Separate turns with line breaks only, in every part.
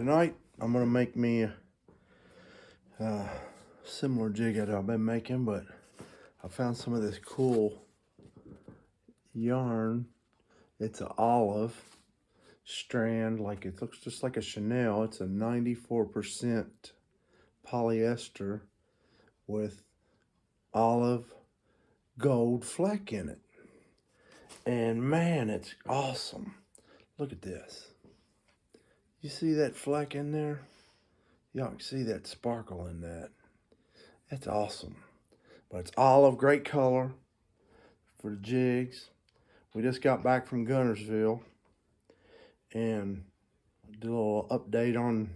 Tonight I'm gonna make me a similar jig that I've been making, but I found some of this cool yarn. It's an olive strand, like it looks just like a chenelle. It's a 94% polyester with olive gold fleck in it. And man, it's awesome. Look at this. You see that fleck in there? Y'all can see that sparkle in that. That's awesome. But it's olive, great color for the jigs. We just got back from Guntersville and did a little update on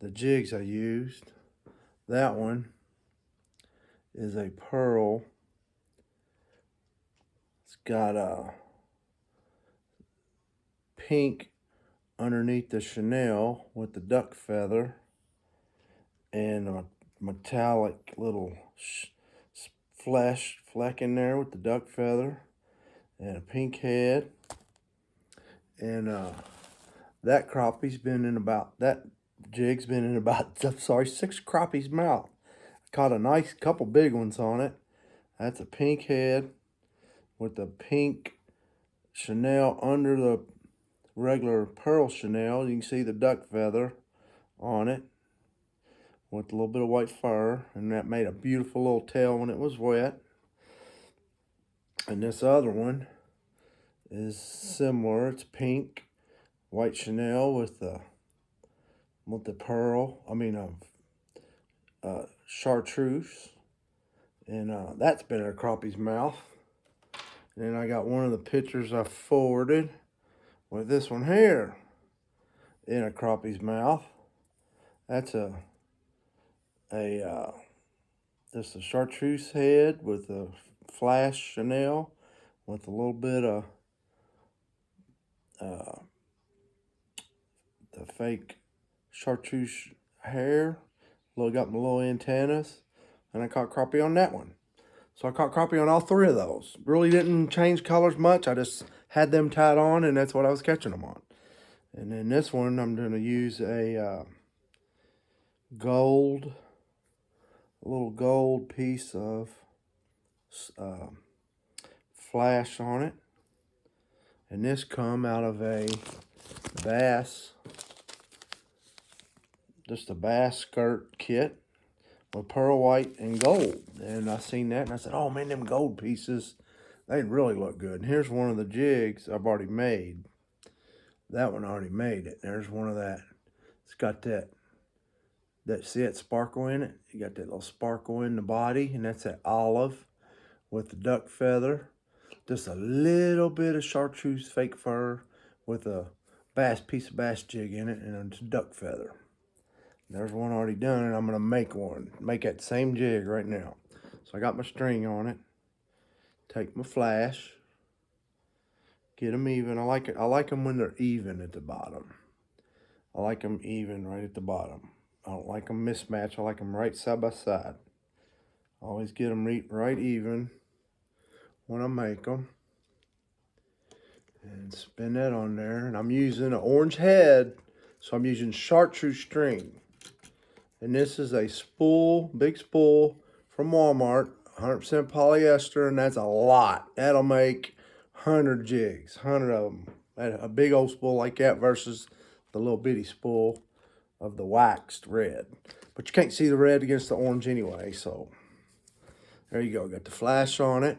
the jigs I used. That one is a pearl. It's got a pink underneath the chenelle with the duck feather and a metallic little fleck in there with the duck feather and a pink head. And that crappie's been in about, that jig's been in about, 6 crappies mouth. Caught a nice couple big ones on it. That's a pink head with the pink chenelle under the regular pearl chenelle. You can see the duck feather on it with a little bit of white fur, and that made a beautiful little tail when it was wet. And this other one is similar. It's pink, white chenelle with the pearl. Chartreuse, and that's been in a crappie's mouth. And then I got one of the pictures I forwarded with this one here in a crappie's mouth. That's just a chartreuse head with a flash chenelle with a little bit of the fake chartreuse hair. Got my little antennas, and I caught crappie on that one. So I caught crappie on all 3 of those. Really didn't change colors much. I just had them tied on, and that's what I was catching them on. And then this one, I'm going to use a little gold piece of flash on it. And this come out of a bass, just a bass skirt kit with pearl white and gold. And I seen that and I said, oh man, them gold pieces, they really look good. And here's one of the jigs I've already made. That one already made it. There's one of that. It's got that see that sparkle in it? You got that little sparkle in the body, and that's that olive with the duck feather. Just a little bit of chartreuse fake fur with a piece of bass jig in it and a duck feather. There's one already done, and I'm gonna make that same jig right now. So I got my string on it. Take my flash, get them even. I like them when they're even at the bottom. I like them even right at the bottom. I don't like them mismatched. I like them right side by side. Always get them right even when I make them. And spin that on there. And I'm using an orange head, so I'm using chartreuse string. And this is a spool, big spool from Walmart, 100% polyester, and that's a lot. That'll make 100 jigs, 100 of them. A big old spool like that versus the little bitty spool of the waxed red. But you can't see the red against the orange anyway, so there you go. Got the flash on it.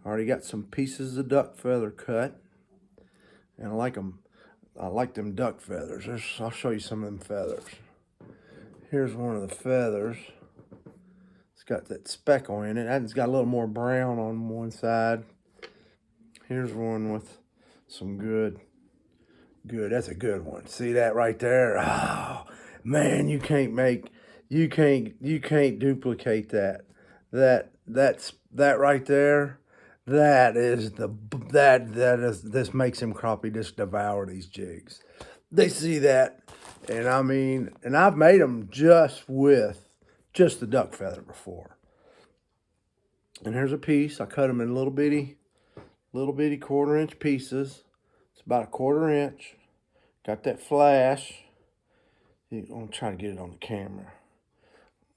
Already got some pieces of duck feather cut. And I like them. I like them duck feathers. I'll show you some of them feathers. Here's one of the feathers. It's got that speckle in it. It's got a little more brown on one side. Here's one with some good. That's a good one. See that right there? Oh man, you can't duplicate that. That right there. This makes them crappie just devour these jigs. They see that, and I've made them just with the duck feather before. And here's a piece. I cut them in little bitty 1/4-inch pieces. It's about a 1/4 inch. Got that flash, I'm gonna try to get it on the camera.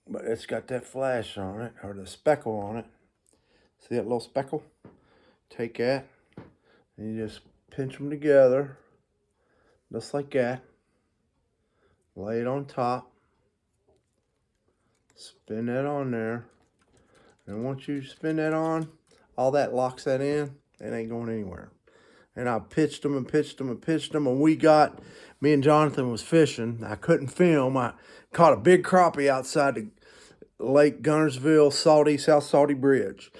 But it's got that flash on it, or the speckle on it. See that little speckle? Take that, and you just pinch them together, just like that. Lay it on top. Spin that on there. And once you spin that on, all that locks that in. It ain't going anywhere. And I pitched them and pitched them and pitched them. And me and Jonathan was fishing. I couldn't film. I caught a big crappie outside the Lake Guntersville, South Salty Bridge.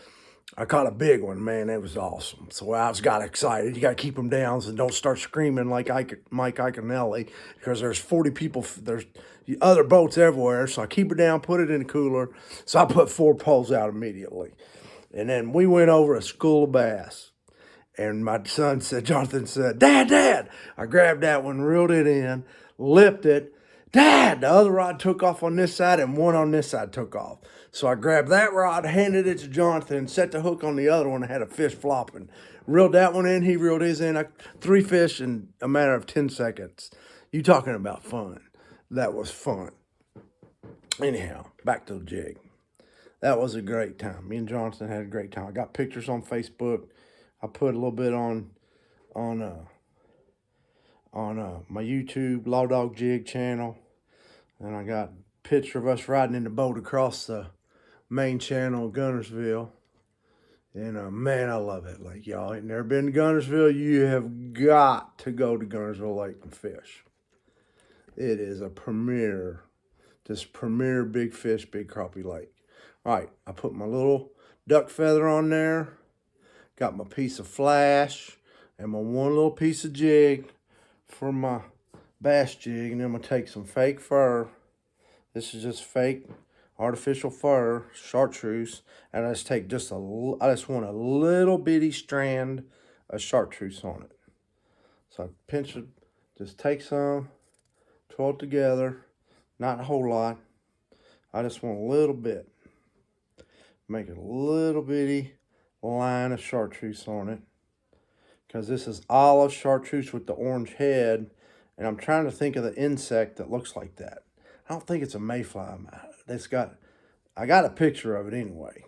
I caught a big one, man. It was awesome. So I got excited. You got to keep them down so don't start screaming like Mike Iaconelli, because there's 40 people. There's other boats everywhere. So I keep it down, put it in the cooler. So I put 4 poles out immediately. And then we went over a school of bass. And my son said, Jonathan said, Dad. I grabbed that one, reeled it in, lipped it. Dad, the other rod took off on this side and one on this side took off. So I grabbed that rod, handed it to Jonathan, set the hook on the other one, and had a fish flopping. Reeled that one in, he reeled his in. 3 fish in a matter of 10 seconds. You talking about fun. That was fun. Anyhow, back to the jig. That was a great time. Me and Jonathan had a great time. I got pictures on Facebook. I put a little bit on my YouTube Law-LawDogJigs channel, and I got a picture of us riding in the boat across the main channel of Guntersville. And man, I love it. Like, y'all ain't never been to Guntersville, you have got to go to Guntersville Lake and fish. It is a premier big fish, big crappie lake. All right, I put my little duck feather on there, got my piece of flash, and my one little piece of jig for my bass jig, and then I'm gonna take some fake fur. This is just fake artificial fur, chartreuse, and I just want a little bitty strand of chartreuse on it. So I pinch it, just take some, twirl it together, not a whole lot. I just want a little bit. Make a little bitty line of chartreuse on it, because this is olive chartreuse with the orange head, and I'm trying to think of the insect that looks like that. I don't think it's a mayfly. I got a picture of it anyway,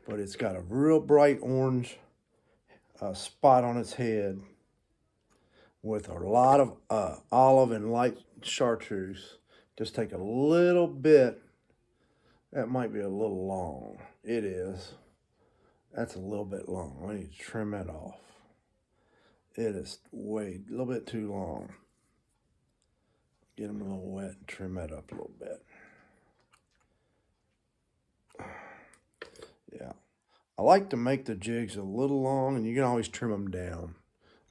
but it's got a real bright orange spot on its head with a lot of olive and light chartreuse. Just take a little bit. That might be a little long. It is. That's a little bit long. I need to trim that off. It is a little bit too long. Get them a little wet and trim that up a little bit. Yeah. I like to make the jigs a little long, and you can always trim them down.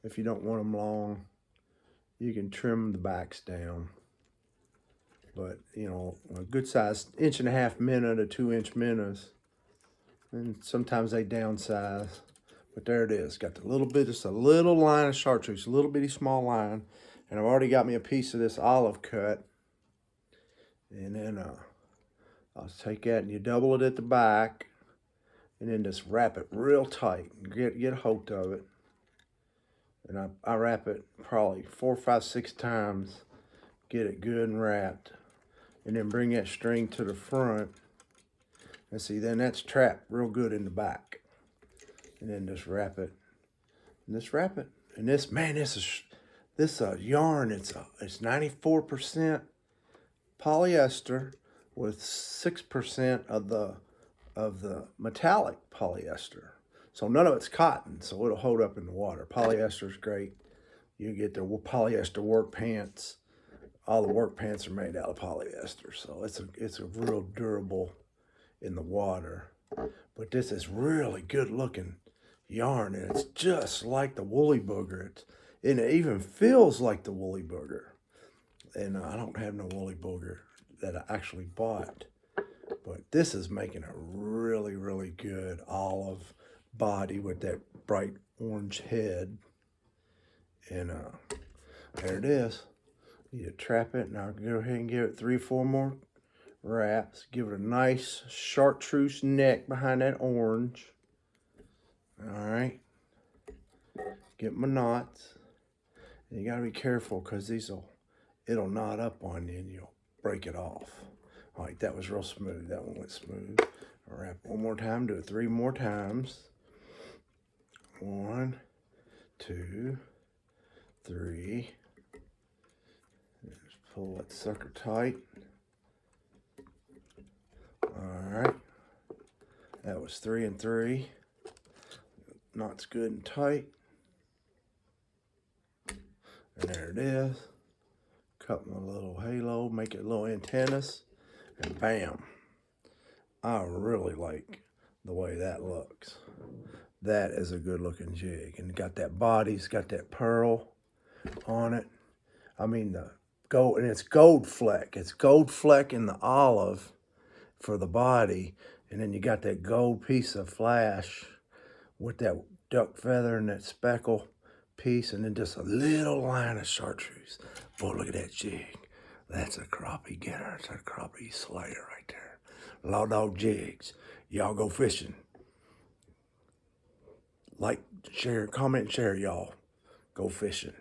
If you don't want them long, you can trim the backs down. But, you know, a good size 1.5 minnow to 2-inch minnows. And sometimes they downsize. But there it is. Got the little bit, just a little line of chartreuse, a little bitty small line. And I've already got me a piece of this olive cut. And then I'll take that and you double it at the back. And then just wrap it real tight. Get a hold of it. And I wrap it probably 4, 5, 6 times. Get it good and wrapped. And then bring that string to the front. And see, then that's trapped real good in the back. And then just wrap it. And just wrap it. And this, man, this yarn, it's 94% polyester with 6% of the metallic polyester. So none of it's cotton, so it'll hold up in the water. Polyester is great. You get the polyester work pants. All the work pants are made out of polyester, so it's a real durable in the water. But this is really good looking yarn, and it's just like the woolly booger. And it even feels like the woolly booger. And I don't have no woolly booger that I actually bought, but this is making a really, really good olive body with that bright orange head. And there it is. You trap it, and I'll go ahead and give it 3 or 4 more wraps. Give it a nice chartreuse neck behind that orange. All right. Get my knots. And you got to be careful, because these will it'll knot up on you and you'll break it off. All right, that was real smooth. That one went smooth. I'll wrap one more time, do it 3 more times. 1, 2, 3. Just pull that sucker tight. All right, that was 3 and 3. Knots good and tight. And there it is. Cut my little halo, make it little antennas, and bam. I really like the way that looks. That is a good looking jig. And got that body, it's got that pearl on it. I mean the gold, and it's gold fleck. It's gold fleck in the olive for the body. And then you got that gold piece of flash with that duck feather and that speckle piece, and then just a little line of chartreuse. Boy, look at that jig. That's a crappie getter. It's a crappie slayer right there. Law-LawDogJigs. Y'all go fishing. Like, share, comment, and share, y'all. Go fishing.